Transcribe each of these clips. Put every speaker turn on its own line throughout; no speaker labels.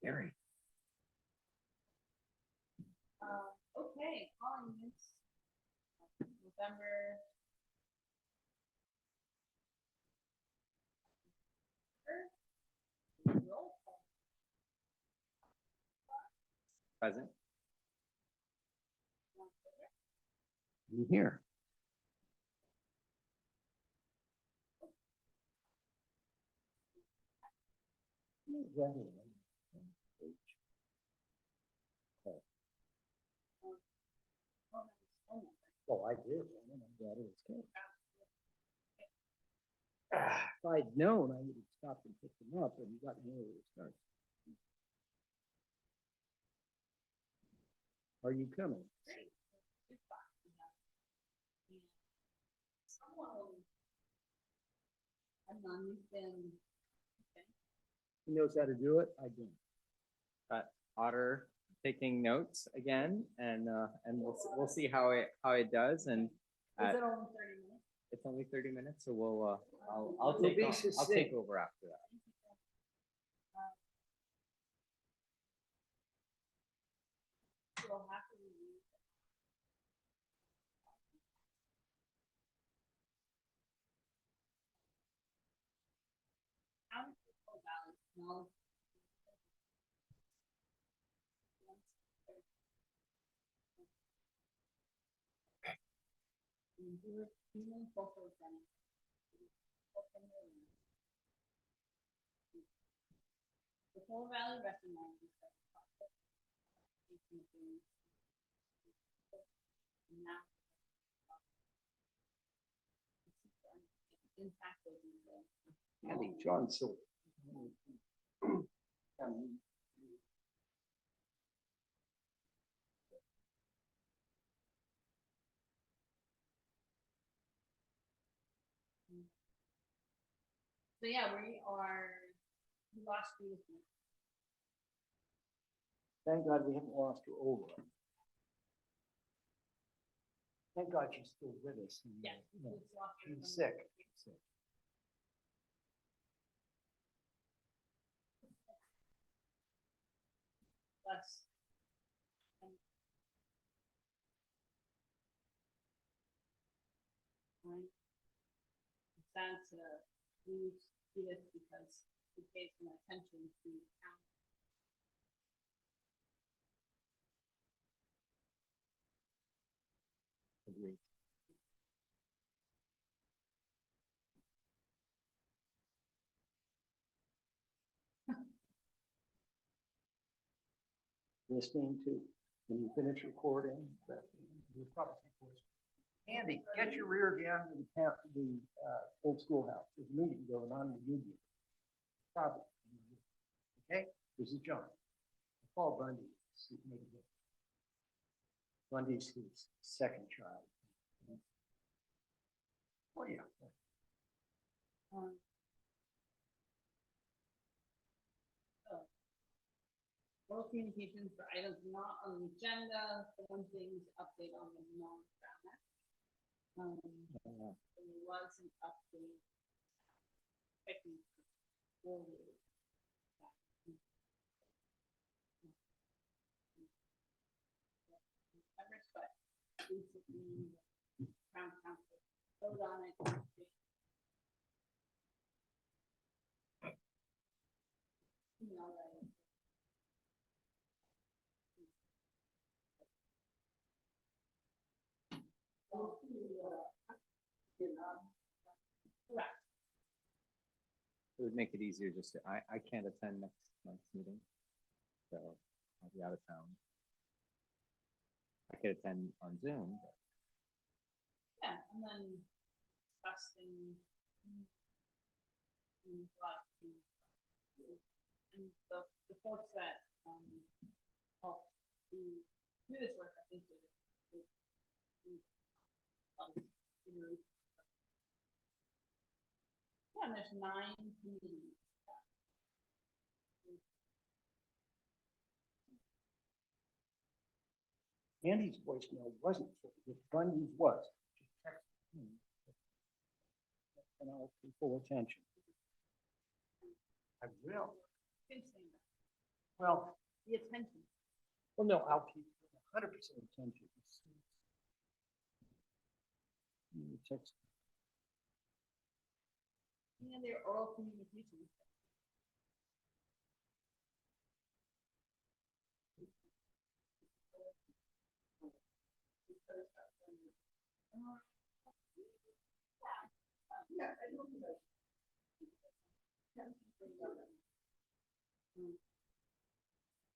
Very.
Okay, calling this November. Roll call.
Present. You here? Oh, I did. I'm glad it was good. If I'd known, I would have stopped and picked them up and gotten here to start. Are you coming?
Great. Good spot. And someone, I don't know, you've been,
He knows how to do it. I don't. Otter taking notes again, and we'll see how it does. And
is it only 30 minutes?
it's only 30 minutes, so we'll I'll We'll take be I'll take succinct. over after that.
We'll have to review. How does the whole valley smell? The whole valley recognizes that the process of now impact of the
Andy John Silver.
So yeah, we lost you with me.
Thank God we haven't lost her over. Thank God she's still with us. And,
Yeah,
you know,
we've lost you
she's
from-
sick.
Less. Right. It's sad to lose Edith because she pays some attention to town.
Agreed. Listening to, when you finish recording, you'll probably Andy, get your rear again to the old schoolhouse. There's a meeting going on in the union. Probably. Okay, this is John. Paul Bundy. Bundy's his second child. Oh, yeah.
So, oral communications for items not on the agenda. The one thing's update on the non-ground. There was an update. Checking forward. But recently, Crown Council voted on it. You know, correct.
It would make it easier just to, I can't attend next month's meeting, so I'll be out of town. I could attend on Zoom, but
Yeah, and then discussing and the folks that help do this work, I think yeah, and there's 9 communities.
Andy's voicemail wasn't full, but Bundy's was. And I'll pay full attention. I will. Well,
the attention.
well, no, I'll keep 100% attention. Text.
And their oral communication. Yeah, I know that.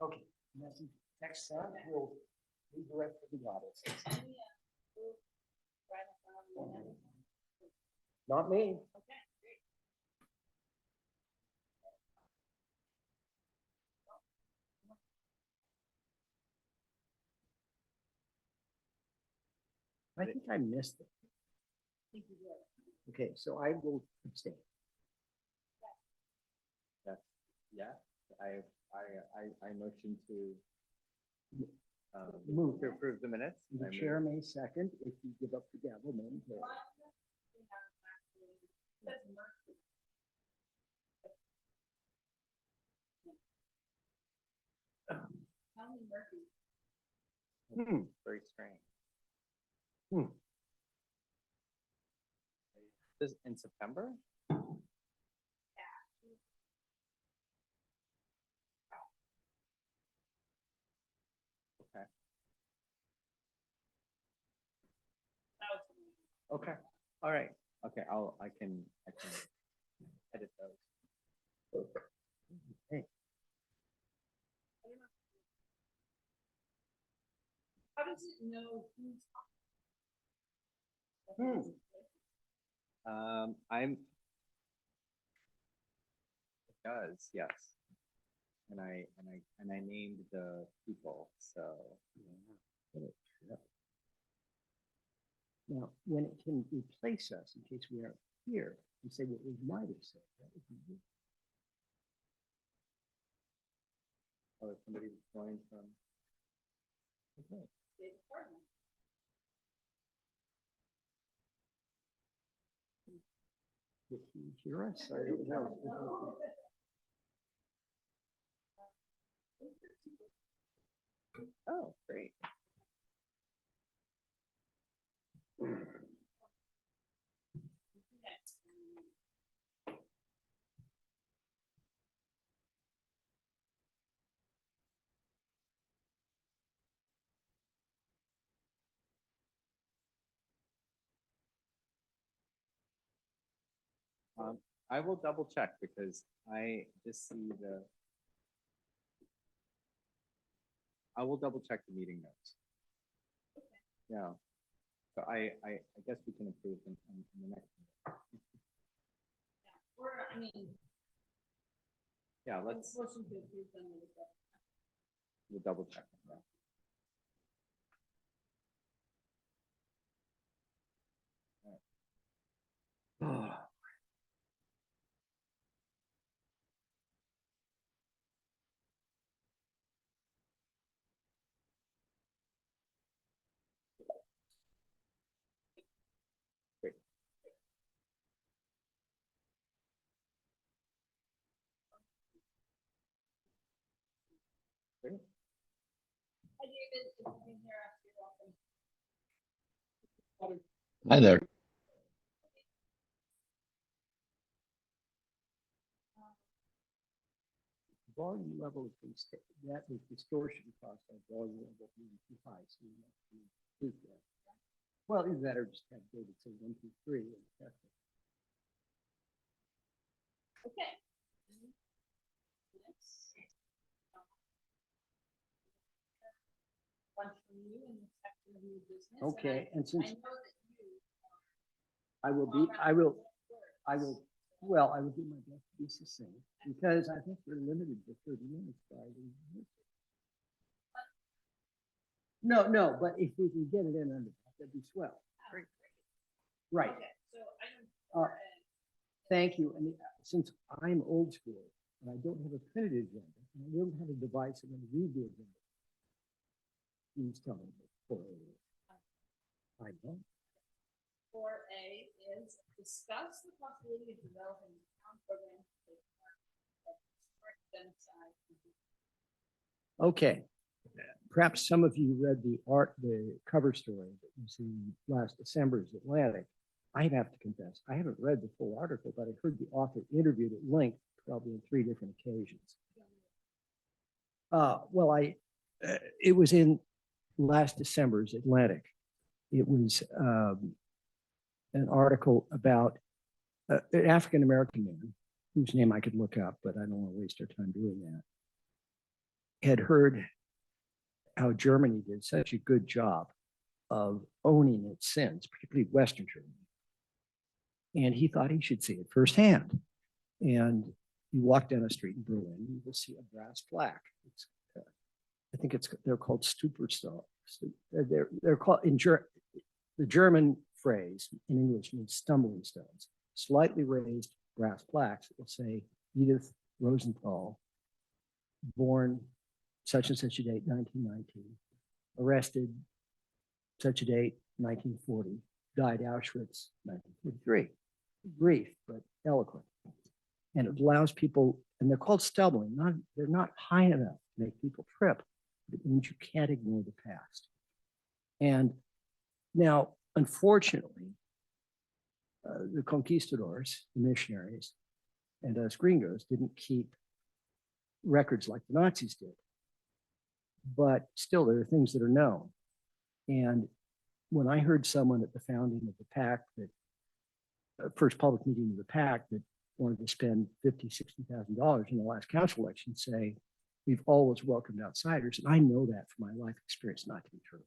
Okay, message, text sent, we'll redirect to the audience. Not me.
Okay, great.
I think I missed it.
Thank you, Joe.
Okay, so I will abstain.
Yeah, I motion to
Move.
to approve the minutes.
The
I move-
chair may second if you give up the gavel momentarily.
That's mercy. Tell me Murphy.
Very strange.
Hmm.
This in September? Okay,
That was me.
okay, all right, okay, I can edit those.
Hey,
How does it know who's?
I'm. It does, yes. And I named the people, so.
now, when it can replace us in case we aren't here, and say what we might have said. That would be good.
Oh, if somebody joined from.
Okay.
State Department.
If you hear us, I don't know.
Oh, great. I will double check because I just see I will double check the meeting notes. Yeah. So I guess we can approve them in the next.
Or, I mean,
Yeah, let's,
motion to approve them with the.
we'll double check. them, yeah. Great. Great.
Hi, David, if you can hear us, you're welcome.
Hi there.
Volume level is being that was distortion caused by volume level being too high, so you have to tweak that. Well, either that or just have David say 1, 2, 3 and test it.
Okay. Next. One from you in the section of new business. and
Okay, and
I
since
know that you.
I will be, I will, well, I will do my best to be succinct because I think we're limited to 30 minutes by the. No, but if we can get it in under that, that'd be swell.
Great.
Right.
Okay, so item
Uh,
4A.
Thank you. And since I'm old school and I don't have a printed agenda, and I don't have a device, I'm going to read the agenda. Please tell me what 4A is. I don't.
4A is discuss the possibility of developing a town program to take part of historic genocide.
Okay. Perhaps some of you read the cover story that was in last December's Atlantic. I have to confess, I haven't read the full article, but I heard the author interviewed at length, probably on 3 different occasions. It was in last December's Atlantic. It was an article about an African-American man, whose name I could look up, but I don't want to waste our time doing that, had heard how Germany did such a good job of owning its sins, particularly Western Germany. And he thought he should see it firsthand. And you walk down a street in Berlin, you will see a brass plaque. I think they're called Stupperstall. They're called the German phrase in English means stumbling stones. Slightly raised brass plaques that will say Edith Rosenthal, born such and such a date, 1919, arrested such a date, 1940, died Auschwitz, 1943. Brief, but eloquent. And it allows people, and they're called stumbling, they're not high enough to make people trip. It means you can't ignore the past. And now, unfortunately, the conquistadors, the missionaries, and us gringos didn't keep records like the Nazis did. But still, there are things that are known. And when I heard someone at the founding of the pact, that first public meeting of the pact, that wanted to spend $50,000-$60,000 in the last council election, say, we've always welcomed outsiders. And I know that from my life experience not to be true.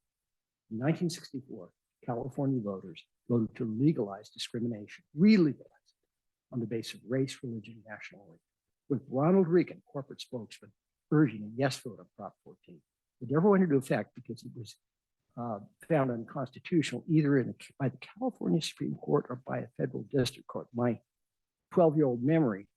In 1964, California voters voted to legalize discrimination, re-legalize it on the basis of race, religion, and nationality, with Ronald Reagan, corporate spokesman, urging a yes vote on Prop 14. It never went into effect because it was found unconstitutional either by the California Supreme Court or by a federal district court. My 12-year-old memory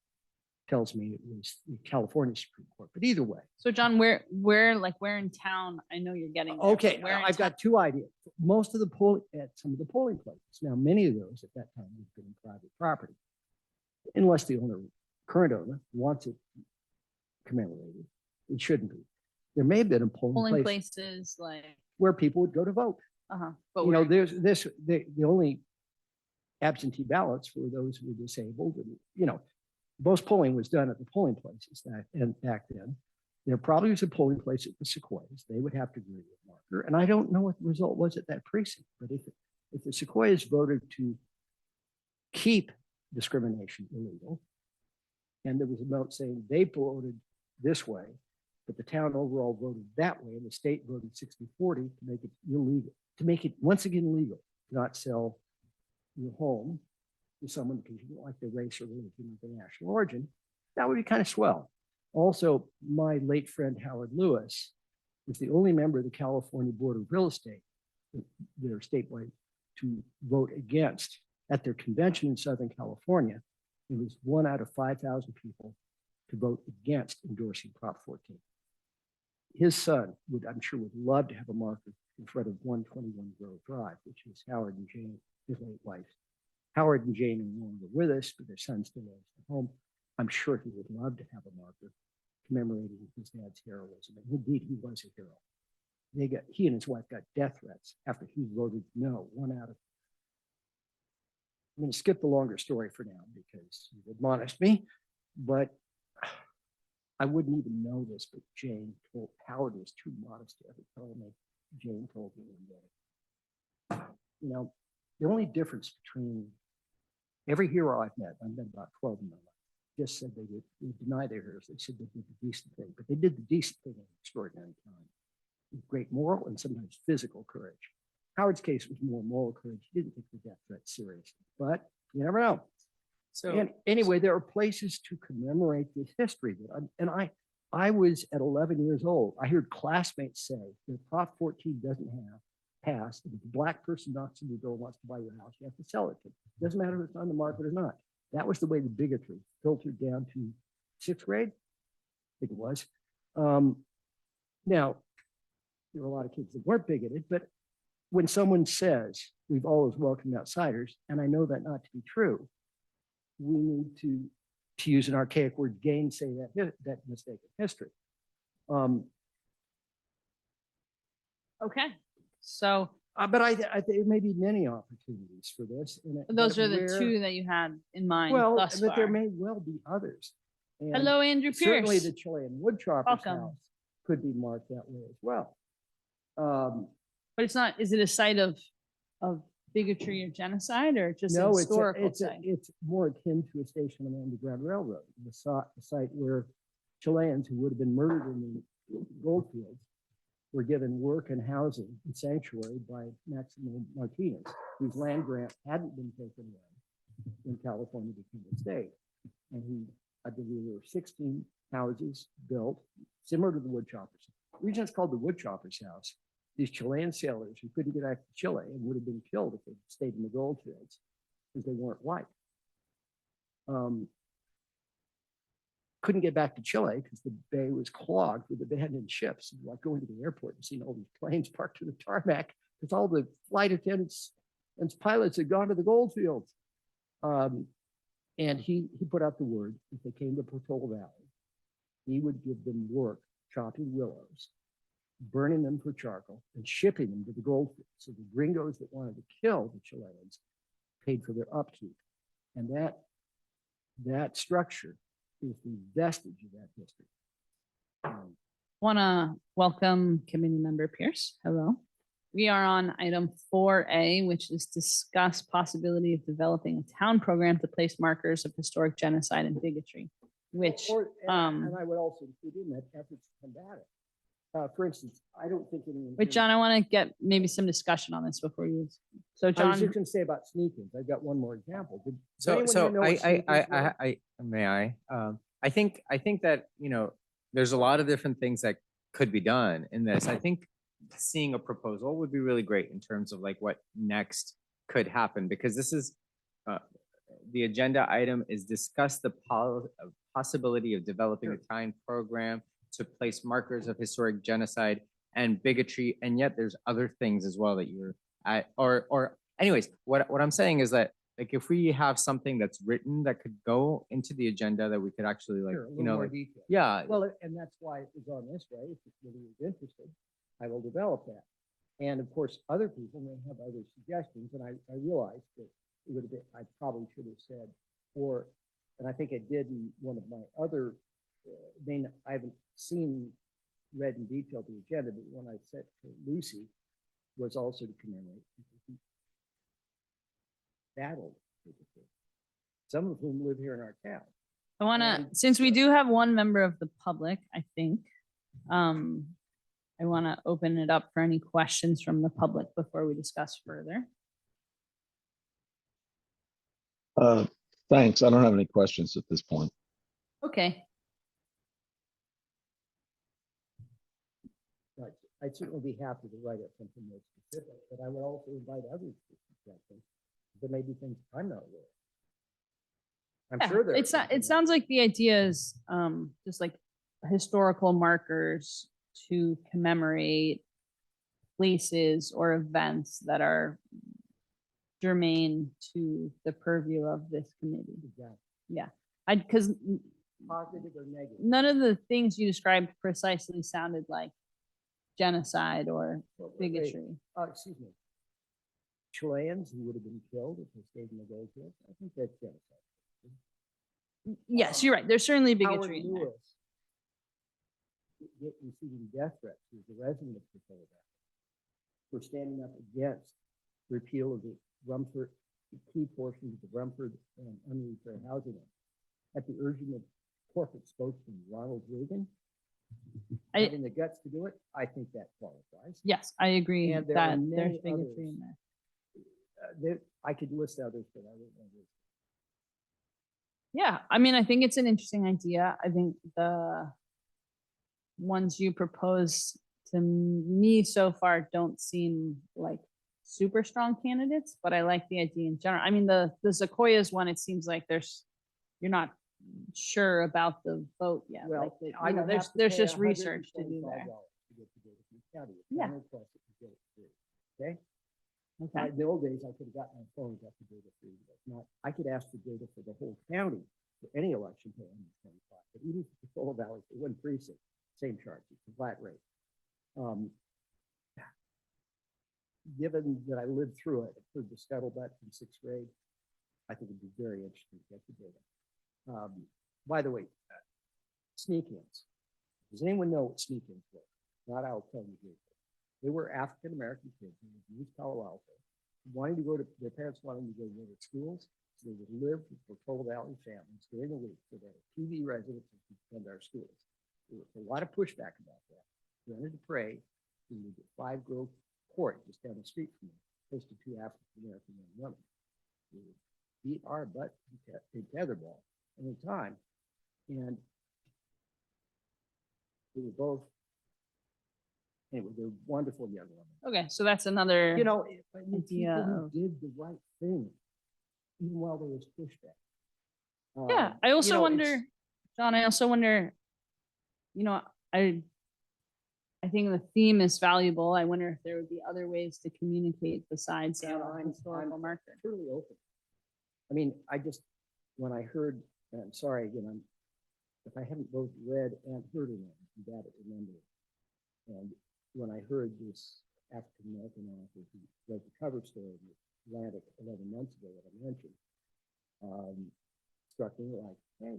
tells me it was the California Supreme Court, but either way.
So John, where in town? I know you're getting there,
Okay,
but where in
I've got 2 ideas. Most of the some of the polling places. Now, many of those at that time would have been private property, unless the current owner wants it commemorated. It shouldn't be. There may have been a polling place
places like,
where people would go to vote.
but
You know,
where-
there's the only absentee ballots were those who were disabled, and you know, most polling was done at the polling places back then. There probably was a polling place at the Sequoias. They would have to agree with marker, and I don't know what the result was at that precinct. But if the Sequoias voted to keep discrimination illegal, and there was a note saying they voted this way, but the town overall voted that way, and the state voted 60-40 to make it illegal, to make it once again legal to not sell your home to someone because you don't like their race or religion or their national origin, that would be kind of swell. Also, my late friend Howard Lewis was the only member of the California Board of Real Estate, their statewide, to vote against at their convention in Southern California. It was 1 out of 5,000 people to vote against endorsing Prop 14. His son would, I'm sure, would love to have a marker in front of 121 Grove Drive, which is Howard and Jane, his late wife. Howard and Jane are no longer with us, but their son still lives at home. I'm sure he would love to have a marker commemorating his dad's heroism. And indeed, he was a hero. He and his wife got death threats after he voted no, 1 out of. I'm going to skip the longer story for now because you've admonished me, but I wouldn't even know this, but Jane told Howard was too modest to ever tell me. Jane told me one day. You know, the only difference between every hero I've met about 12 in my life, just said they deny their heroes. They said they did the decent thing, but they did the decent thing in extraordinary time with great moral and sometimes physical courage. Howard's case was more moral courage. He didn't take the death threat seriously, but you never know.
So
And anyway, there are places to commemorate this history. I was at 11 years old. I heard classmates say that Prop 14 doesn't have passed. If a black person knocks on your door and wants to buy your house, you have to sell it to them. It doesn't matter if it's on the market or not. That was the way the bigotry filtered down to 6th grade. I think it was. Now, there were a lot of kids that weren't bigoted, but when someone says we've always welcomed outsiders, and I know that not to be true, we need to use an archaic word, gainsay that mistake of history.
Okay, so
But I think there may be many opportunities for this. but
those are the
where-
two that you had in mind
Well,
thus
but there
far.
may well be others. And
Hello, Andrew
certainly
Pierce.
the Chilean wood chopper's
Welcome.
house could be marked that way as well. Um,
But it's not, is it a site of bigotry or genocide or just a
No,
historical site?
it's more akin to a station on the Underground Railroad, the site where Chileans who would have been murdered in the gold fields were given work and housing and sanctuary by Maximo Martinez, whose land grant hadn't been taken away when California became a state. And he, I believe there were 16 houses built similar to the woodchopper's. The reason it's called the woodchopper's house, these Chilean sailors who couldn't get back to Chile and would have been killed if they stayed in the gold fields because they weren't white. Couldn't get back to Chile because the bay was clogged with abandoned ships. Like going to the airport and seeing all these planes parked to the tarmac because all the flight attendants and pilots had gone to the gold fields. And he put out the word, if they came to Portola Valley, he would give them work chopping willows, burning them for charcoal, and shipping them to the gold fields. So the gringos that wanted to kill the Chileans paid for their upkeep. And that structure is the vestige of that history.
Want to welcome Committee Member Pierce. Hello. We are on item 4A, which is discuss possibility of developing a town program to place markers of historic genocide and bigotry, which,
And I would also include in that efforts to combat it. For instance, I don't think anyone.
Wait, John, I want to get maybe some discussion on this before you. So
I was
John,
just going to say about sneakers. I've got one more example. Does
So,
anyone
so
here know what sneakers were?
may I? I think that, there's a lot of different things that could be done in this. I think seeing a proposal would be really great in terms of like what next could happen, because this is, the agenda item is discuss the possibility of developing a time program to place markers of historic genocide and bigotry. And yet there's other things as well that you're at, or anyways, what I'm saying is that like if we have something that's written that could go into the agenda that we could actually like,
Sure, a little more
like,
detail.
yeah,
Well, and that's why it was on this way. If it really is interested, I will develop that. And of course, other people may have other suggestions. And I realized that it would have been, I probably should have said, and I think I did in one of my other, I haven't read in detail the agenda, but when I said to Lucy was also to commemorate people who battled with the thing, some of whom live here in our town.
I want to,
And-
since we do have one member of the public, I think, I want to open it up for any questions from the public before we discuss further.
Thanks. I don't have any questions at this point.
Okay,
Right. I'd certainly be happy to write up something more specific, but I would also invite others to suggestions. There may be things I'm not aware of. I'm
yeah,
sure there.
it's not, it sounds like the idea is just like historical markers to commemorate places or events that are germane to the purview of this committee.
Exactly.
Because
Positive or negative.
none of the things you described precisely sounded like genocide or
Well, wait,
bigotry.
Excuse me. Chileans who would have been killed if they stayed in the gold fields. I think that's genocide.
Yes, you're right. There's certainly
Howard
bigotry in there.
Lewis receiving death threats as a resident of Philadelphia for standing up against repeal of the Rumford, key portions of the Rumford and Unruh Fair Housing Act at the urging of corporate spokesman Ronald Reagan. Having the guts to do it, I think that qualifies.
Yes, I agree
And there
that
are
there's
many
bigotry
others.
in there.
I could list others, but I won't.
Yeah, I mean, I think it's an interesting idea. I think the ones you propose to me so far don't seem like super strong candidates, but I like the idea in general. I mean, the Sequoias one, it seems like you're not sure about the vote yet.
Well,
Like, you
I
know,
would
there's
have to
there's
pay
just research to do
$125
there.
to get to Data Free County. If
Yeah.
town requests it, you get it free. Okay?
Okay.
In the old days, I could have gotten my phone, got the data free, but not, I could ask for data for the whole county for any election pay under 25, but even for the Solar Valley, for one precinct, same charge, it's a flat rate. given that I lived through it, through the scuttlebutt in sixth grade, I think it'd be very interesting to get the data. By the way, sneak-ins. Does anyone know what sneak-ins were? Not, I'll tell you here. They were African-American kids who lived in East Palo Alto, wanting to go to, their parents wanted to go to their schools, so they would live for Coal Valley families during the week, so that TV residences could attend our schools. There was a lot of pushback about that. Rented to pray, we would get 5 Grove Court just down the street from them, close to 2 African-American young women. We would beat our butt in tetherball at the time, and they were both, anyway, they're wonderful young women.
Okay, so that's another.
You know, I mean,
idea
people who
of-
did the right thing, even while there was pushback.
Yeah, I
you
also
know,
wonder,
it's-
John, I also wonder, you know, I think the theme is valuable. I wonder if there would be other ways to communicate besides
And I'm
historical marker.
Truly open. I mean, I just, when I heard, and I'm sorry, again, if I haven't both read and heard of them, I'm bad at remembering. And when I heard this African-American author who wrote the cover story in Atlantic 11 months ago that I mentioned, struck me like, hey,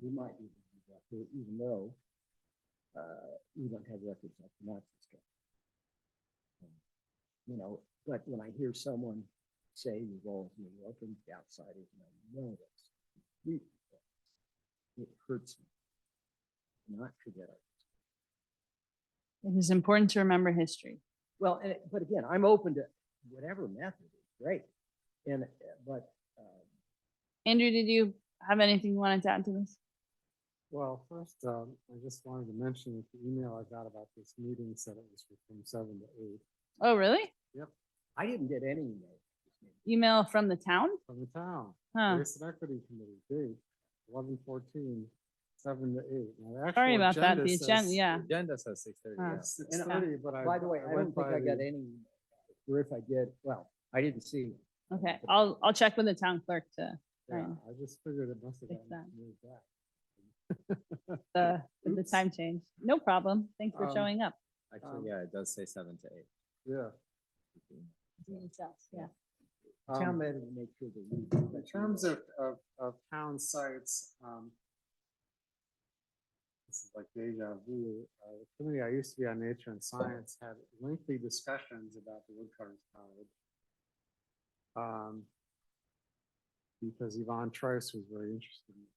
we might be able to do that here, even though we don't have records like the Nazi stuff. You know, but when I hear someone say the role of New York and the outsiders, and I know that's completely false, it hurts me. Not forget it.
It is important to remember history.
Well, but again, I'm open to whatever method is great. And, but,
Andrew, did you have anything you wanted to add to this?
Well, first, I just wanted to mention that the email I got about this meeting said it was from 7 to 8
Oh, really?
I didn't get any email.
Email from the town?
from the town.
Huh.
Basin Equity Committee, date 11/14, 7 to 8. Now, the
Sorry
actual
about that. The
agenda
agenda,
says
yeah.
Agenda says 6:30.
Huh.
yeah.
6:30, but
By the way, I don't
went
think
by
I got
the-
any, email. Or if I did, well, I didn't see.
Okay, I'll check with the town clerk to
Yeah,
fine.
I just figured it must have
Fix
gotten
that.
moved back.
the
Oops.
time change. No problem. Thanks for
Um,
showing up.
Actually, yeah, it does say 7 to 8.
Yeah.
Yeah.
Town
Um,
manager to make sure that we.
In terms of town sites, this is like deja vu. The committee I used to be on, Nature and Science, had lengthy discussions about the Woodcutters College. Because Yvonne Trice was very interested in it.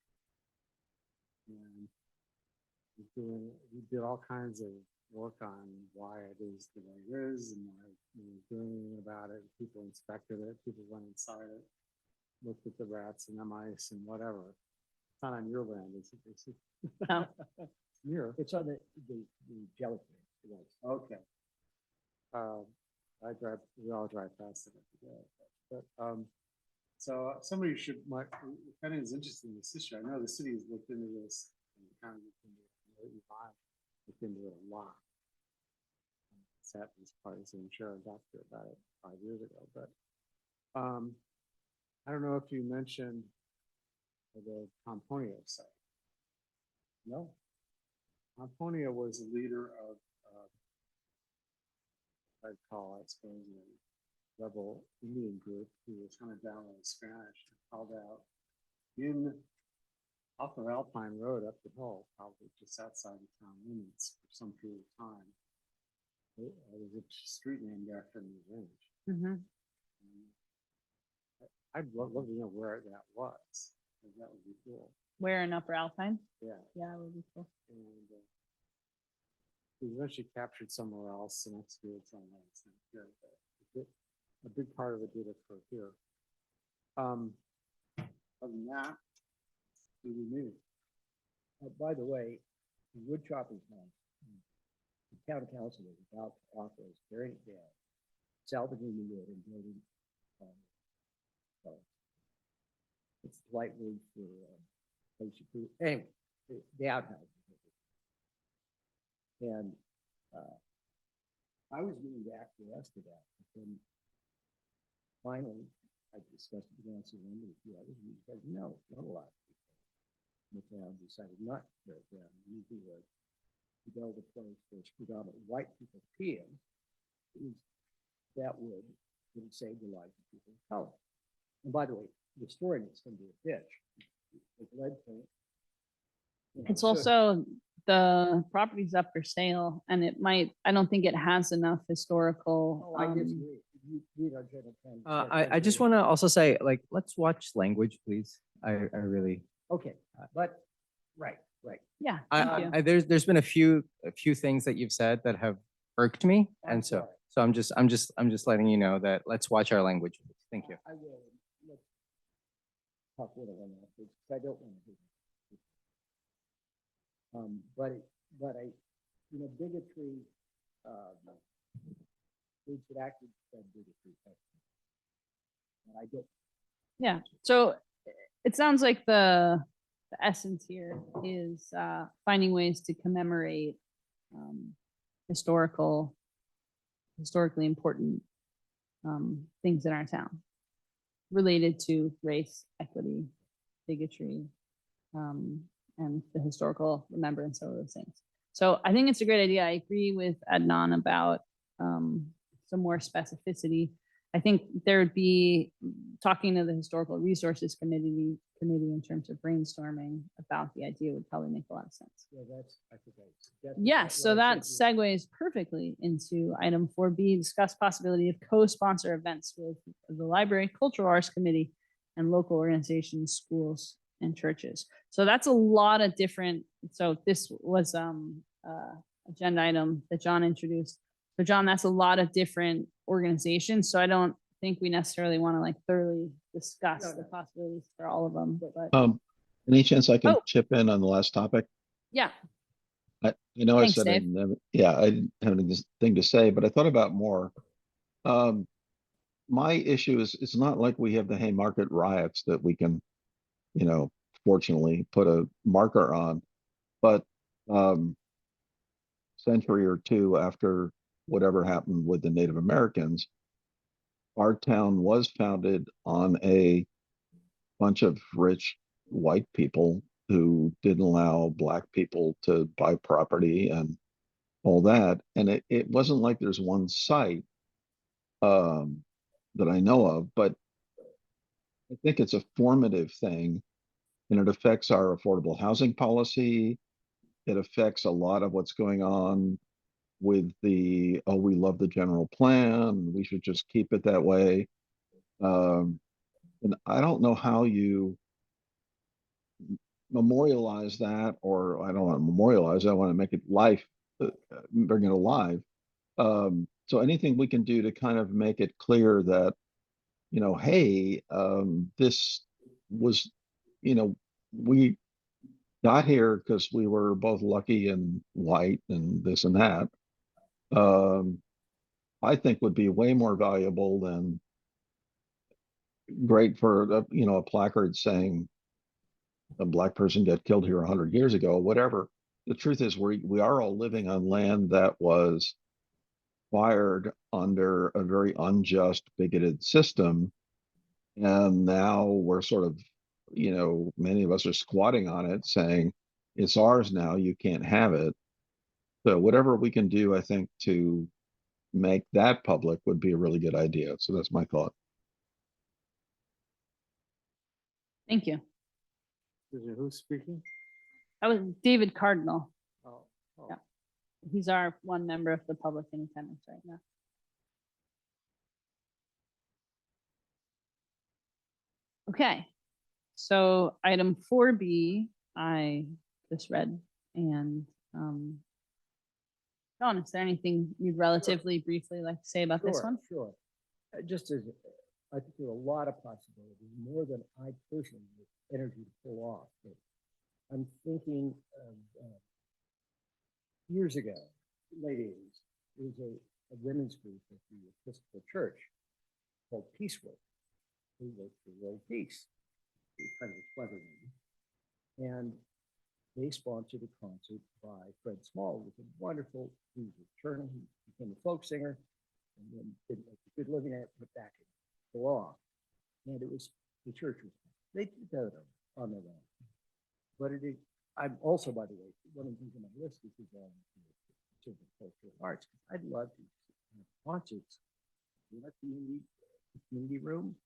And we did all kinds of work on why it is the way it is and why we were doing anything about it. People inspected it, people went inside it, looked at the rats and the mice and whatever. It's not on your land, is it? Is it?
No.
Here.
It's on the jelly. It was.
Okay. We all drive past it every day, but, so somebody should, if anyone's interested in this issue, I know the city has looked into this and the county looked into it a lot. Sat in this place and Sharon talked to her about it 5 years ago, but, I don't know if you mentioned the Pomponio site. No. Pomponio was a leader of, I'd call, I suppose, a rebel Indian group who was hunted down in Spanish and called out off of Alpine Road up the hill, probably just outside the town limits for some period of time. There was a street named after him, range.
Mhm.
I'd love to know where that was. 'Cause that would be cool.
Where in Upper Alpine?
Yeah.
Yeah, that would be cool.
And we eventually captured somewhere else and executed somewhere else. A big part of it did occur here. Other than that, we meeting.
By the way, the wood chopping plant, the town council is about to authorize tearing it down, salvaging the wood and building. It's the right word for, basically, anyway, the outhouse. And, I was meaning to acquiesce to that, but then finally, I discussed it with Nancy Lynn and a few others, and he said, no, not a lot. The town decided not to tear it down, usually was to build a place for predominantly white people to pee in. It was that would save the lives of people of color. And by the way, restoring it's going to be a ditch. With lead paint. You know,
It's
so-
also, the property's up for sale and it might, I don't think it has enough historical.
Oh, I disagree. You read our general plan.
I just want to also say, like, let's watch language, please. I really,
Okay, but, right.
Yeah,
I,
thank
I,
you.
I- there's been a few things that you've said that have irked me.
I'm
And so,
sorry.
so I'm just letting you know that let's watch our language. Please. Thank you.
I will. Let's talk a little on that, because I don't want to do that. But I, you know, bigotry, leads to active bigotry. And I get,
Yeah, so it sounds like the essence here is finding ways to commemorate historically important things in our town related to race, equity, bigotry, and the historical remembrance of those things. So I think it's a great idea. I agree with Adnan about some more specificity. I think there would be talking to the historical resources committee in terms of brainstorming about the idea would probably make a lot of sense.
yeah, that's, I think I suggested
Yes, so
what I
that
said
segues perfectly into item 4B, discuss possibility of co-sponsor events with the Library Cultural Arts Committee and local organizations, schools, and churches. So that's a lot of different, so this was agenda item that John introduced. So John, that's a lot of different organizations, so I don't think we necessarily want to like thoroughly discuss
No,
the
no.
possibilities for all of them, but
Any chance I can
Oh.
chip in on the last topic?
yeah,
You know, I
Thanks,
said, I
Dave.
never, yeah, I didn't have anything to say, but I thought about more. My issue is, it's not like we have the Haymarket riots that we can, you know, fortunately put a marker on, but, century or two after whatever happened with the Native Americans, our town was founded on a bunch of rich white people who didn't allow black people to buy property and all that. And it wasn't like there's one site that I know of, but I think it's a formative thing and it affects our affordable housing policy. It affects a lot of what's going on with the, oh, we love the general plan, we should just keep it that way. And I don't know how you memorialize that, or I don't want to memorialize, I want to make it life, bring it alive. So anything we can do to kind of make it clear that, you know, hey, this was, you know, we got here because we were both lucky and white and this and that. I think would be way more valuable than great for you know, a placard saying a black person got killed here 100 years ago, whatever. The truth is we are all living on land that was acquired under a very unjust, bigoted system. And now we're sort of, you know, many of us are squatting on it saying, it's ours now, you can't have it. So whatever we can do, I think, to make that public would be a really good idea. So that's my thought.
thank you.
Who's speaking?
That was David Cardinal.
Oh, oh.
Yeah. He's our one member of the public in attendance right now. Okay, so item 4B, I just read, and John, is there anything you'd relatively briefly like to say about this one?
Sure. Just as, I think there are a lot of possibilities, more than I personally have energy to pull off. But I'm thinking of years ago, late 80s, there was a women's group at the Episcopal Church called Peace Work, who worked for world peace. It was kind of a clever name. And they sponsored a concert by Fred Small, who was a wonderful, he was a attorney, he became a folk singer, and then didn't make a good living at it, but back in the law. And it was, the church was, they did that on their own. But it is, I'm also, by the way, one of the things on my list is the cultural arts. I'd love to have concerts in a community room,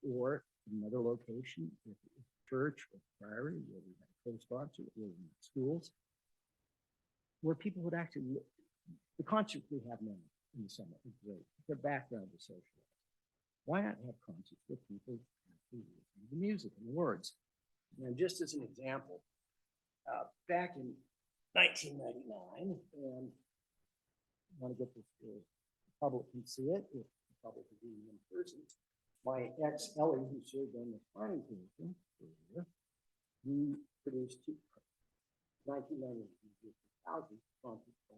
or another location, if it's church or priory, where we have co-sponsor, or in schools, where people would actually, the concerts we have now in the summer is great. The background is social. Why not have concerts with people who listen to the music and the words? And just as an example, back in 1999, and I want to get this, the public can see it, if the public is reading in person. My ex Ellie, who served on the planning commission, we produced 1990 sponsored by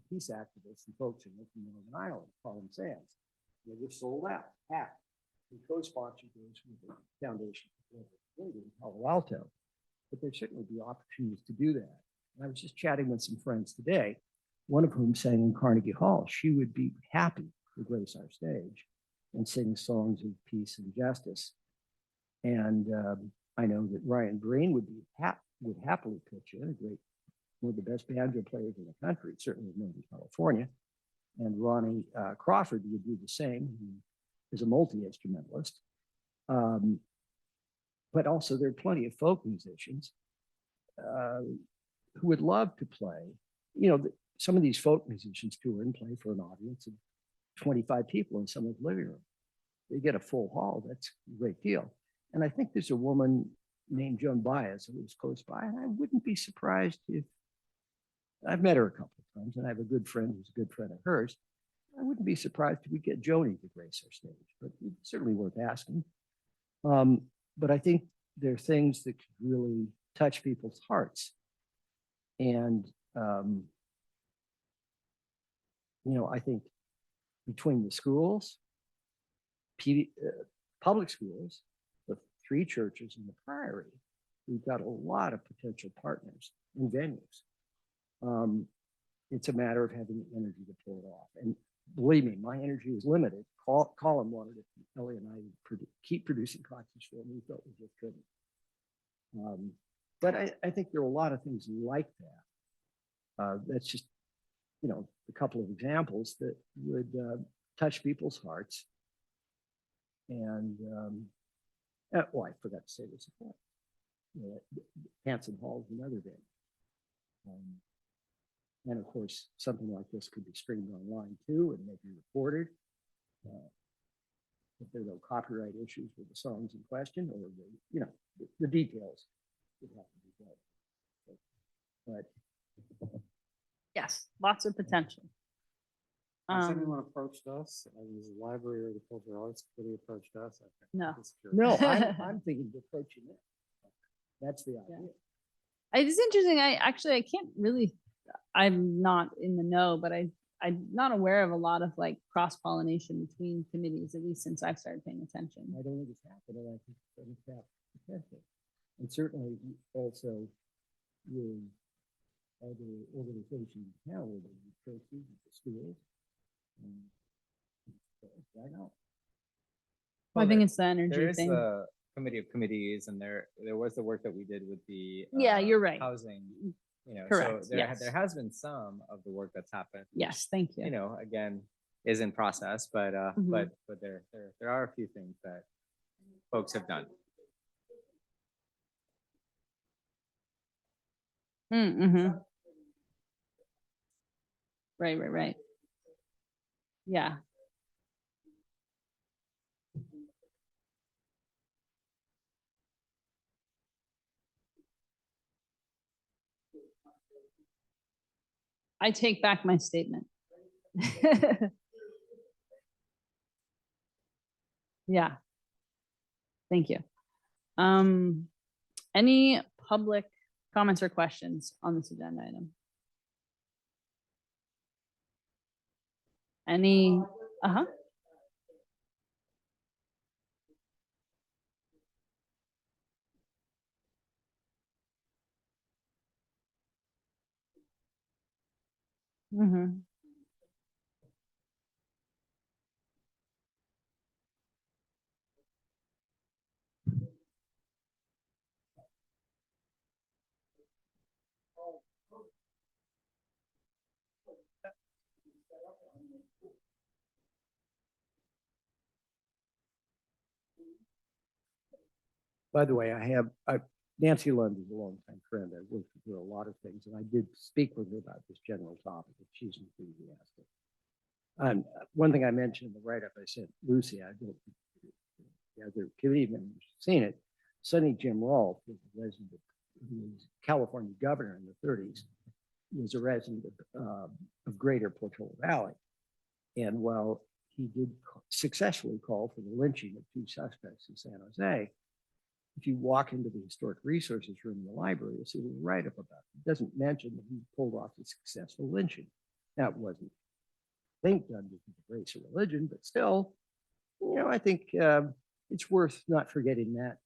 peace activists and folks in Northern Ireland, Colin Sands. They were sold out, half. We co-sponsored those with the Foundation for Global Community in Palo Alto. But there certainly be opportunities to do that. And I was just chatting with some friends today, one of whom sang in Carnegie Hall. She would be happy to grace our stage and sing songs of peace and justice. And I know that Ryan Green would happily pitch in, one of the best banjo players in the country, certainly in Northern California. And Ronnie Crawford would do the same. He is a multi-instrumentalist. But also there are plenty of folk musicians who would love to play. You know, some of these folk musicians tour and play for an audience of 25 people in someone's living room. They get a full hall. That's a great deal. And I think there's a woman named Joan Baez who lives close by, and I wouldn't be surprised if, I've met her a couple of times, and I have a good friend who's a good friend of hers. I wouldn't be surprised if we get Joni to grace our stage, but it's certainly worth asking. But I think there are things that could really touch people's hearts. And, I think between the schools, public schools, the 3 churches in the Priory, we've got a lot of potential partners and venues. It's a matter of having the energy to pull it off. And believe me, my energy is limited. Colin wanted it. Ellie and I would keep producing concerts for him. We felt we just couldn't. But I think there are a lot of things like that. That's just, a couple of examples that would touch people's hearts. And, I forgot to say this before. Hanson Hall is another venue. And of course, something like this could be streamed online too and maybe recorded. If there are no copyright issues with the songs in question, or the details would have to be done. But
Yes, lots of potential.
Has anyone approached us? Has the library or the cultural arts committee approached us?
No.
no, I'm thinking of approaching it. That's the idea.
It's interesting. I can't really, I'm not in the know, but I'm not aware of a lot of like cross-pollination between committees, at least since I've started paying attention.
I don't think it's happened, and I think it's got potential. And certainly also with other organizations in town, whether it's churches, the schools. Why not?
I think it's the
There
energy
is
thing.
the committee of committees, and there was the work that we did with the
Yeah, you're right.
housing.
Correct,
So
yes.
there has been some of the work that's happened. which,
Yes, thank you.
Again, is in process, but
Mhm.
but there are a few things that folks have done.
Mm-hmm. Right. Yeah. I take back my statement. Yeah. Thank you. Any public comments or questions on this agenda item? Any, uh-huh. Mm-hmm.
By the way, Nancy Lund is a longtime friend. I've worked with her a lot of things, and I did speak with her about this general topic, and she's enthusiastic. One thing I mentioned in the write-up I sent Lucy, I don't think the other committee members have seen it. Sonny Jim Rolfe was a resident, who was California governor in the 30s, was a resident of Greater Portola Valley. And while he did successfully call for the lynching of 2 suspects in San Jose, if you walk into the historic resources room in the library, you'll see a write-up about it. It doesn't mention that he pulled off a successful lynching. Now, it wasn't, I think, done because of race or religion, but still, I think it's worth not forgetting that,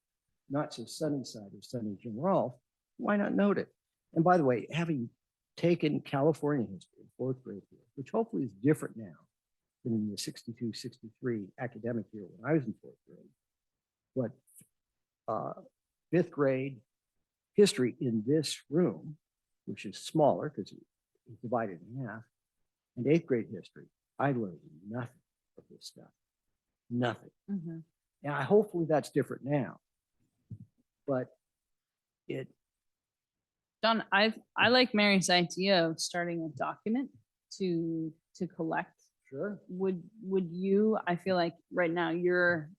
not so sunny side of Sonny Jim Rolfe. Why not note it? And by the way, having taken California history, 4th grade, which hopefully is different now than in the 62, 63 academic year when I was in 4th grade, but 5th grade history in this room, which is smaller because it's divided in half, and 8th grade history, I learned nothing of this stuff. Nothing.
Mhm.
And hopefully that's different now. But
John, I like Mary's idea of starting a document to collect.
sure,
Would you, I feel like right now you're,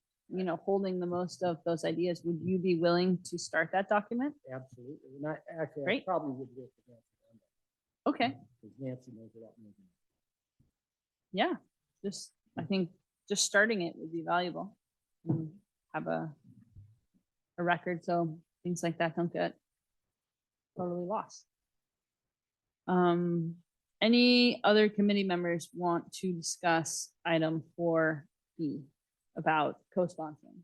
holding the most of those ideas. Would you be willing to start that document?
absolutely. And I
Great.
probably would work with Nancy on that,
Okay,
because Nancy knows a lot more than
yeah, I think just starting it would be valuable. And have a record, so things like that don't get totally lost. Any other committee members want to discuss item 4B about co-sponsoring?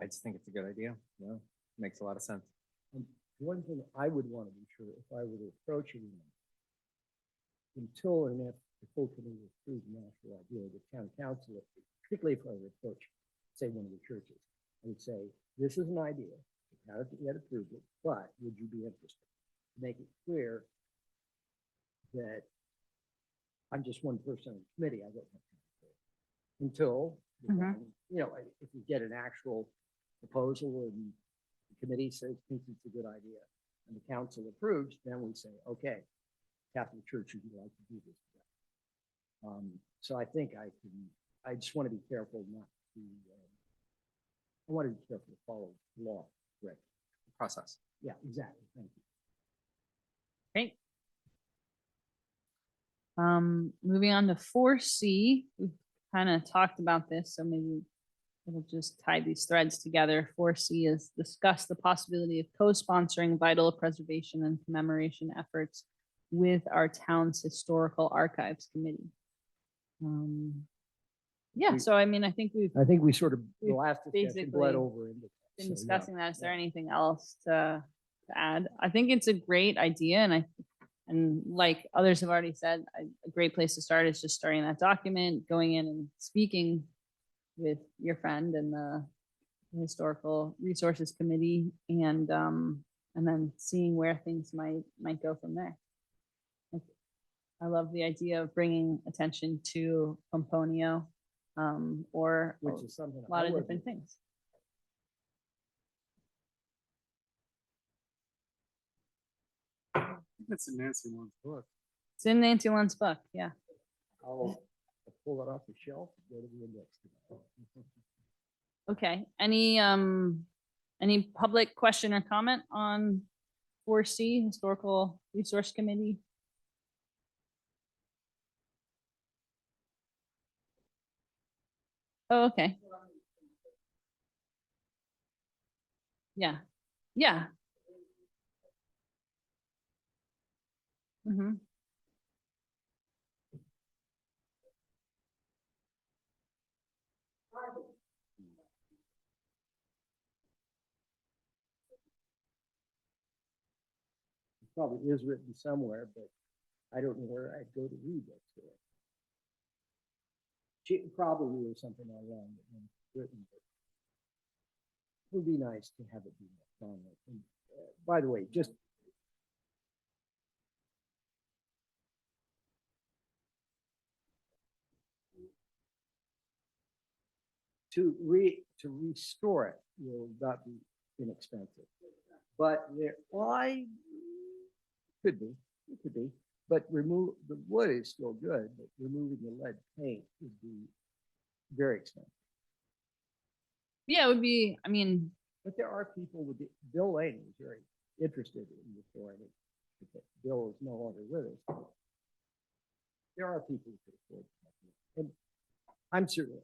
I just think it's a good idea. Yeah, makes a lot of sense.
One thing I would want to be sure if I were to approach it, until and if the full committee approves the national idea, the town council, particularly if I were to approach, say, one of the churches, I would say, this is an idea, we haven't yet approved it, but would you be interested? Make it clear that I'm just one person on the committee, I don't have to do it. Until, if we get an actual proposal and the committee says, thinks it's a good idea, and the council approves, then we say, okay, Catholic Church, would you like to do this? So I think I just want to be careful not to, I want to be careful to follow the law, right?
Process.
Yeah, exactly, thank you.
Great. Moving on to 4C, we've kind of talked about this, so maybe it'll just tie these threads together. 4C is discuss the possibility of co-sponsoring vital preservation and commemoration efforts with our town's historical archives committee. Yeah,
We-
so I mean, I think we've
I think we sort of, the
We've
last discussion bled
basically
over into.
been
so, yeah,
discussing that. Is there
yeah.
anything else to add? I think it's a great idea, and like others have already said, a great place to start is just starting that document, going in and speaking with your friend and the historical resources committee, and then seeing where things might go from there. I love the idea of bringing attention to Pomponio, or
Which is something.
a lot
I
of
wasn't-
different things.
It's in Nancy Lund's book.
It's in Nancy Lund's book, yeah.
I'll pull it off the shelf, and go to the index.
Okay, any public question or comment on 4C, Historical Resource Committee? Oh, okay. Yeah, yeah. Mm-hmm.
It probably is written somewhere, but I don't know where I'd go to read that story. Probably was something online that was written, but it would be nice to have it be more prominent. And, by the way, just to restore it will not be inexpensive. But there, could be, it could be, but the wood is still good, but removing the lead paint would be very expensive.
Yeah, it would be, I mean,
But there are people Bill Lane was very interested in restoring it. But Bill is no longer with us. There are people who could afford it. And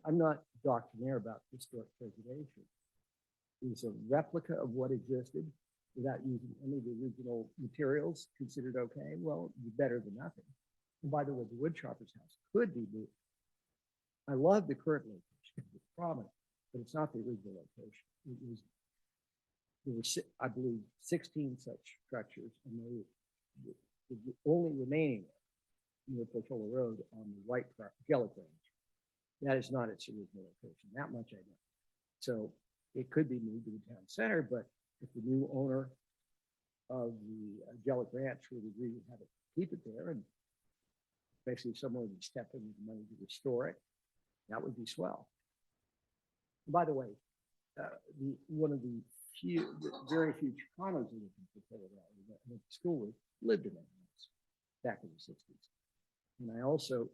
I'm not doctrinaire about historic preservation. It's a replica of what existed without using any of the original materials considered okay. Well, it'd be better than nothing. And by the way, the wood chopper's house could be moved. I love the current location, it's prominent, but it's not the original location. There were, I believe, 16 such structures, and the only remaining near Portola Road on the White Jellic Range. That is not its original location. That much I know. So it could be moved to the town center, but if the new owner of the Jellic Ranch would agree to have it, keep it there, and basically someone would step in with the money to restore it, that would be swell. And by the way, one of the very few Chicanos who lived in Portola Valley that went to school with lived in that house back in the 60s. And I also,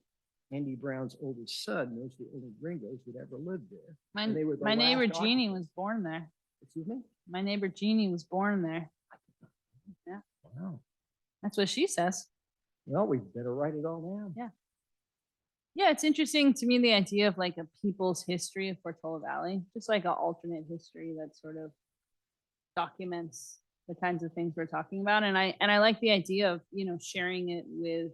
Andy Brown's oldest son knows the only gringos that ever lived there. And they were the
my neighbor
last
Jeannie
occupants.
was born there.
Excuse me?
My neighbor Jeannie was born there.
Wow.
That's what she says.
Well, we better write it all down.
Yeah. Yeah, it's interesting to me, the idea of like a people's history of Portola Valley, just like an alternate history that sort of documents the kinds of things we're talking about. And I like the idea of, sharing it with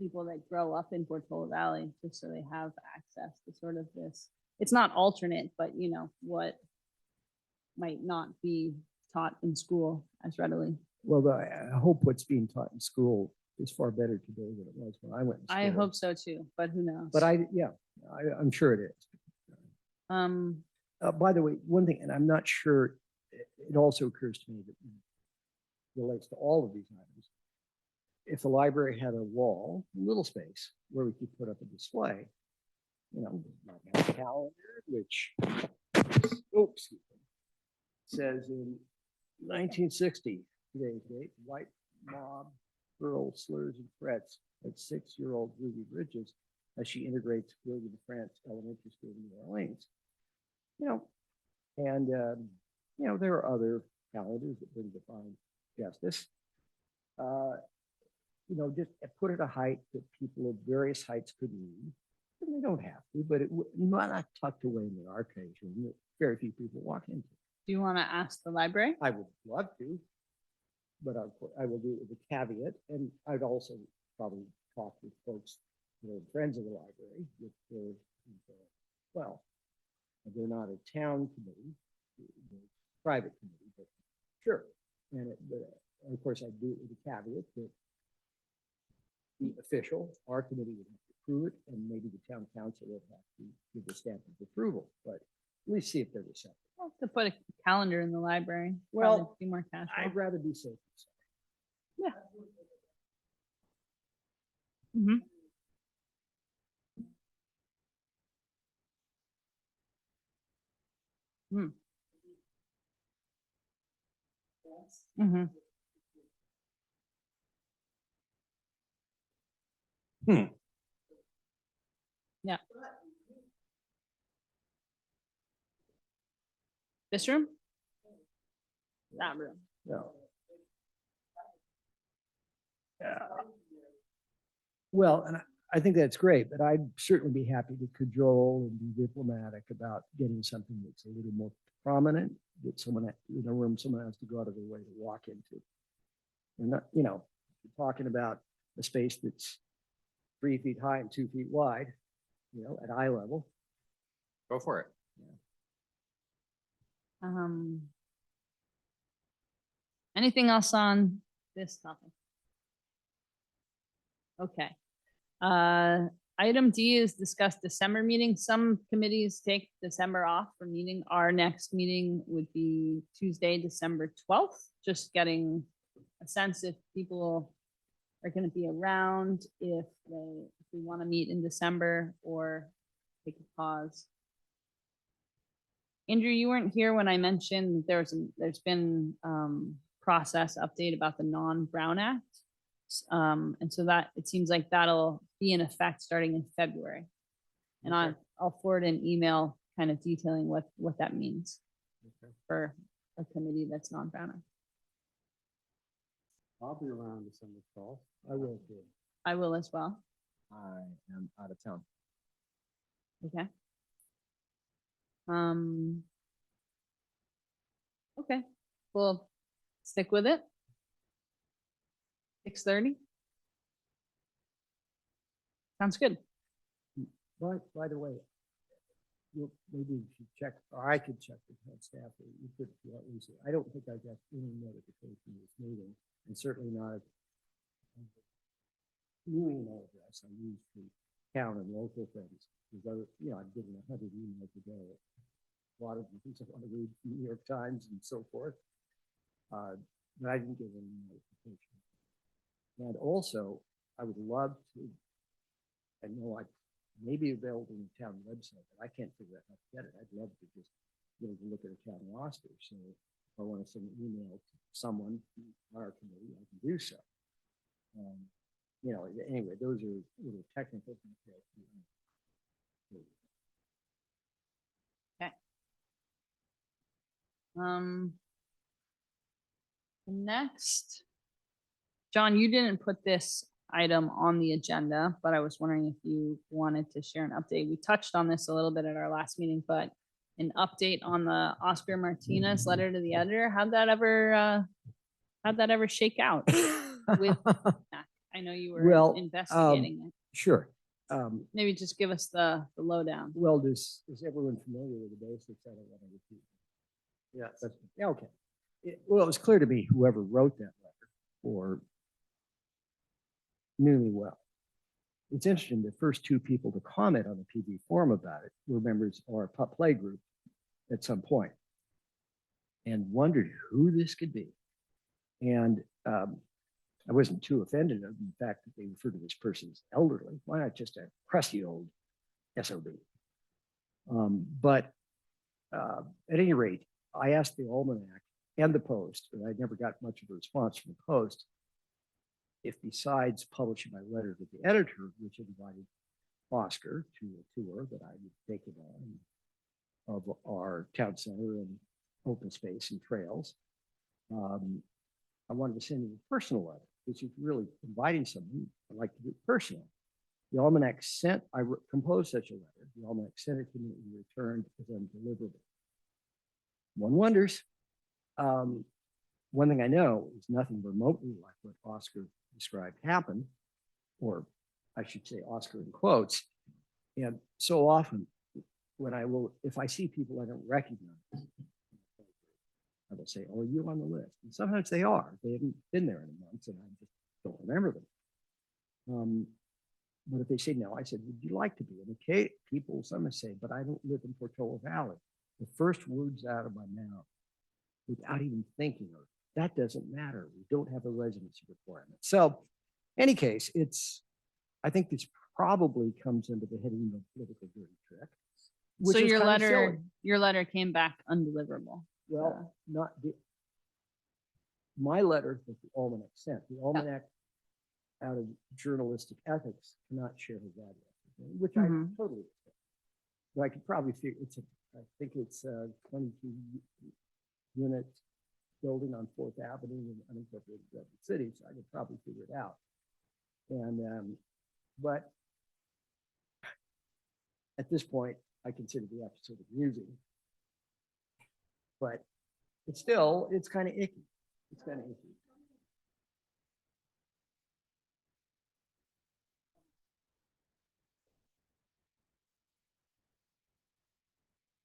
people that grow up in Portola Valley, just so they have access to sort of this. It's not alternate, but what might not be taught in school as readily.
Well, I hope what's being taught in school is far better today than it was when I went to school.
I hope so too, but who knows?
But I'm sure it is. By the way, one thing, and I'm not sure, it also occurs to me that relates to all of these items. If the library had a wall, a little space where we could put up a display, might have a calendar, which, oops, says in 1960, today's date, white mob hurl slurs and threats at 6-year-old Ruby Bridges as she integrates William France Elementary School in New Orleans. There are other calendars that bring divine justice. Just put it a height that people of various heights could read. And they don't have to, but it might not tucked away in the archives room that very few people walk into.
Do you want to ask the library?
I would love to, but I will do it with a caveat. And I'd also probably talk with folks that are friends of the library, well, they're not a town committee, they're a private committee, but sure. And of course, I do it with a caveat that the official, our committee would have to approve it, and maybe the town council would have to give the stamp of approval, but at least see if they're receptive.
Well, to put a calendar in the library.
Well,
probably be more casual.
I'd rather be safe than sorry.
Mhm. Hmm. Mhm. Yeah. This room? That room.
No. Well, and I think that's great, but I'd certainly be happy to cajole and be diplomatic about getting something that's a little more prominent, that someone in a room, someone has to go out of their way to walk into. And not, you're talking about a space that's 3 feet high and 2 feet wide, at eye level.
Go for it.
Anything else on this topic? Okay. Item D is discuss December meeting. Some committees take December off for meeting. Our next meeting would be Tuesday, December 12th. Just getting a sense if people are going to be around, if we want to meet in December or take a pause. Andrew, you weren't here when I mentioned there's been process update about the non-Brown Act. And so that, it seems like that'll be in effect starting in February. And I'll forward an email kind of detailing what that means
Okay.
for a committee that's non-Brown Act.
I'll be around December 12th. I will too.
I will as well.
I am out of town.
Okay. Okay, we'll stick with it. 6:30. Sounds good.
By the way, maybe you should check, or I could check with head staff, or you could, if you want, Lisa. I don't think I got any notification of this meeting, and certainly not new email address I use for town and local things, because I'm getting 100 emails a day. A lot of things I want to read from the New York Times and so forth. But I didn't get any notification. And also, I would love to, I know I may be available on the town website, but I can't figure out how to get it. I'd love to just be able to look at a town roster. So if I want to send an email to someone from our committee, I can do so. Anyway, those are little technical details.
Next, John, you didn't put this item on the agenda, but I was wondering if you wanted to share an update. We touched on this a little bit at our last meeting, but an update on the Oscar Martinez letter to the editor. How'd that ever shake out? With, I know you were
Well,
investigating it.
Sure.
Maybe just give us the lowdown.
Well, is everyone familiar with the basics? I don't want to repeat.
Yes.
Yeah, okay. Well, it was clear to me whoever wrote that letter or knew me well. It's interesting, the first two people to comment on the PB forum about it were members of our pup play group at some point and wondered who this could be. And I wasn't too offended of the fact that they referred to this person as elderly. Why not just a crusty old SOB? But at any rate, I asked the Almanac and the Post, but I never got much of a response from the Post, if besides publishing my letter to the editor, which invited Oscar to a tour that I would take him on of our town center and open space and trails, I wanted to send him a personal letter, which is really inviting someone. I'd like to do it personally. The Almanac composed such a letter. The Almanac sent it to me and returned as undeliverable. One wonders. One thing I know is nothing remotely like what Oscar described happened, or I should say Oscar in quotes. And so often if I see people I don't recognize, I will say, "Oh, are you on the list?" And sometimes they are. They haven't been there in a month, and I just don't remember them. But if they say no, I said, "Would you like to be?" And okay, people sometimes say, "But I don't live in Portola Valley." The first words out of my mouth, without even thinking, or that doesn't matter. We don't have a residency requirement. So, any case, I think this probably comes under the heading of political dirty trick.
So
is kinda silly.
your letter came back undeliverable.
Well, my letter that the Almanac sent. The Almanac, out of journalistic ethics, cannot share his address, which I totally respect. But I could probably figure I think it's a 22 unit building on 4th Avenue in unincorporated Redwood City, so I could probably figure it out. And but at this point, I consider the episode amusing. But it's kind of icky. It's kind of icky.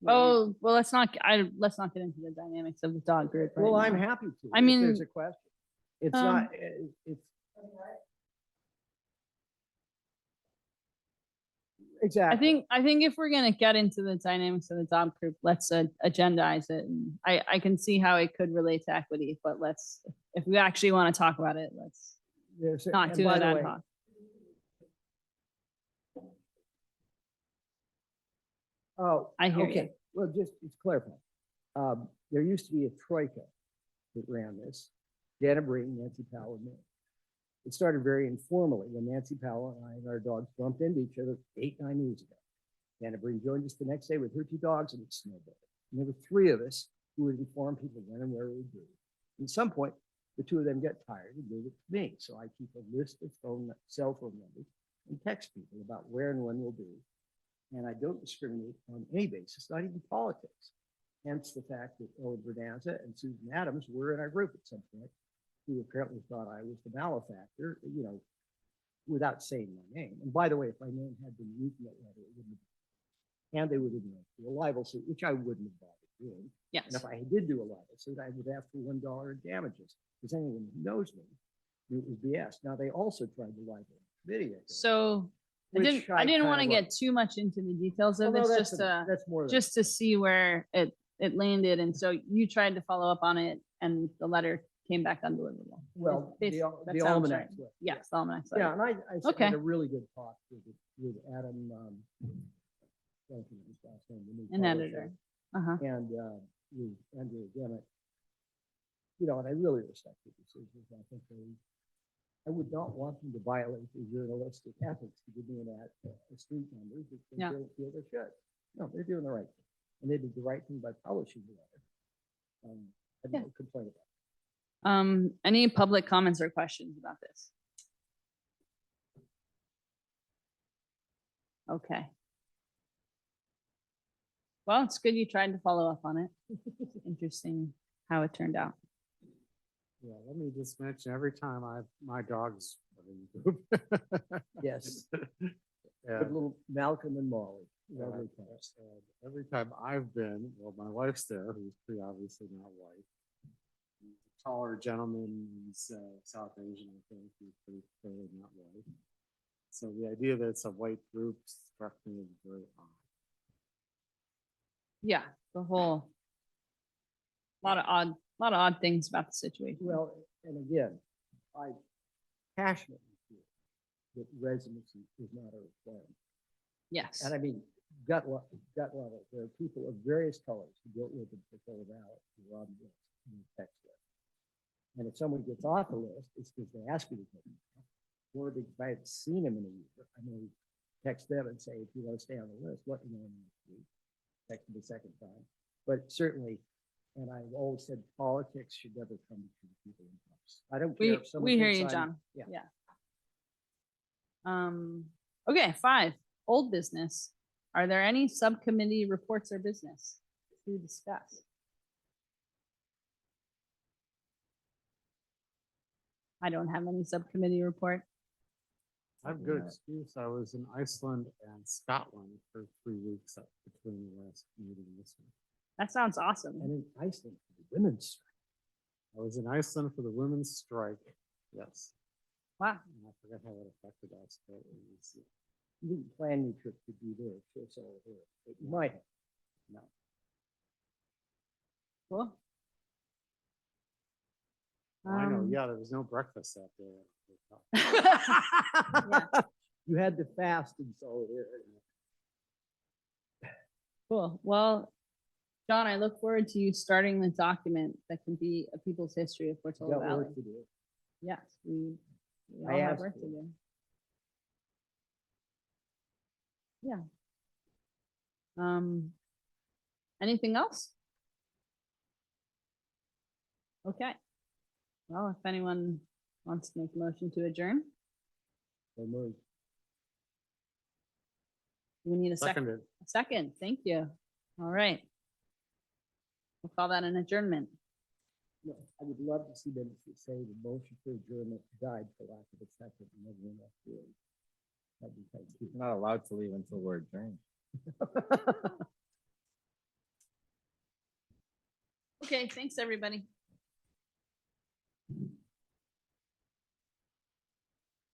Oh, well, let's not get into the dynamics of the dog group.
Well,
right
I'm
now.
happy to.
I
if
mean,
there's a question. It's not. It's exactly.
I think if we're gonna get into the dynamics of the dog group, let's agendize it. And I can see how it could relate to equity, but if we actually want to talk about it, let's not
and
do
by
it
the
ad
way,
hoc.
Oh,
I hear
okay.
you.
Well, just to clarify, there used to be a troika that ran this, Dana Breen, Nancy Powell, and me. It started very informally when Nancy Powell and I and our dogs bumped into each other 8, 9 years ago. Dana Breen joined us the next day with her 2 dogs and it snowballed. And there were 3 of us who would inform people when and where we would be. At some point, the 2 of them got tired and gave it to me. So I keep a list of cell phone numbers and text people about where and when we'll be. And I don't discriminate on any basis, not even politics. Hence the fact that Ellen Verdanza and Susan Adams were in our group at some point, who apparently thought I was the malefactor, you know, without saying my name. And by the way, if my name had been used in that letter, it wouldn't have, and they would have been to a libel suit, which I wouldn't have bothered doing.
Yes.
And if I did do a libel suit, I would ask for $1 in damages, because anyone who knows me knew it was BS. Now, they also tried to libel video.
So I
which
didn't
kinda
want to
like.
get too much into the details of
Although
this,
that's more than-
just to see where it landed. And so you tried to follow up on it and the letter came back undeliverable.
Well,
That
the
sounds
almanac.
right. Yes, the almanac. letter.
Yeah, and I
Okay.
had a really good talk with Adam, thank you, his last name, the new
An
publisher,
editor. Uh-huh.
and with Andrea Demmett. You know, and I really respect the decisions. I think I would not want them to violate the journalistic ethics to give me a street numbers if they
Yeah.
don't feel they should. No, they're doing the right thing, and they did the right thing by publishing the letter. I have
Yeah.
no complaint about it.
Any public comments or questions about this? Okay. Well, it's good you tried to follow up on it. Interesting how it turned out.
Yeah, let me just mention, every time my dogs are in the group.
Yes,
Yeah.
good little Malcolm and Molly, lovely
And,
cats.
every time I've been, well, my wife's there, who's pretty obviously not white. He's a taller gentleman, he's South Asian, I think, he's pretty clearly not white. So the idea that it's a white group struck me as very odd.
Yeah, the whole lot of odd things about the situation.
Well, and again, I passionately feel that residency is not a requirement.
Yes.
And I mean, gut level, there are people of various colors who built with the Dakota Valley, who are on the list, in the text list. And if someone gets off the list, it's because they ask you to take them off. Or because I haven't seen them in a year, I may text them and say, if you want to stay on the list, let me know next week. Text them the second time. But certainly, and I've always said politics should never come between people in house. I don't care if someone.
We hear
thinks
you,
I'm-
John.
Yeah.
Okay, 5, old business. Are there any subcommittee reports or business to discuss? I don't have any subcommittee report.
I have a good excuse. I was in Iceland and Scotland for 3 weeks up between the last meeting and this one.
That sounds awesome.
And in Iceland, for the women's strike.
I was in Iceland for the women's strike. Yes.
Wow.
And I forgot how it affected us, but it was,
You didn't plan your trip to be there, just all there, but you might have.
no.
Cool.
Well, I know,
Um,
yeah, there was no breakfast out there.
You had to fast in solidarity.
Cool. Well, John, I look forward to you starting the document that can be a people's history of Portola
Got
Valley.
work to do.
Yes, we
I
all have
asked
work to
for it.
do. Yeah. Anything else? Okay. Well, if anyone wants to make a motion to adjourn,
So moved.
we need a second.
Seconded.
A second, thank you. All right. We'll call that an adjournment.
No, I would love to see them say the motion for adjournment died for lack of a second and everyone else did. That'd be kind of
We're not allowed to leave until we're adjourned.
cute.
Okay, thanks, everybody.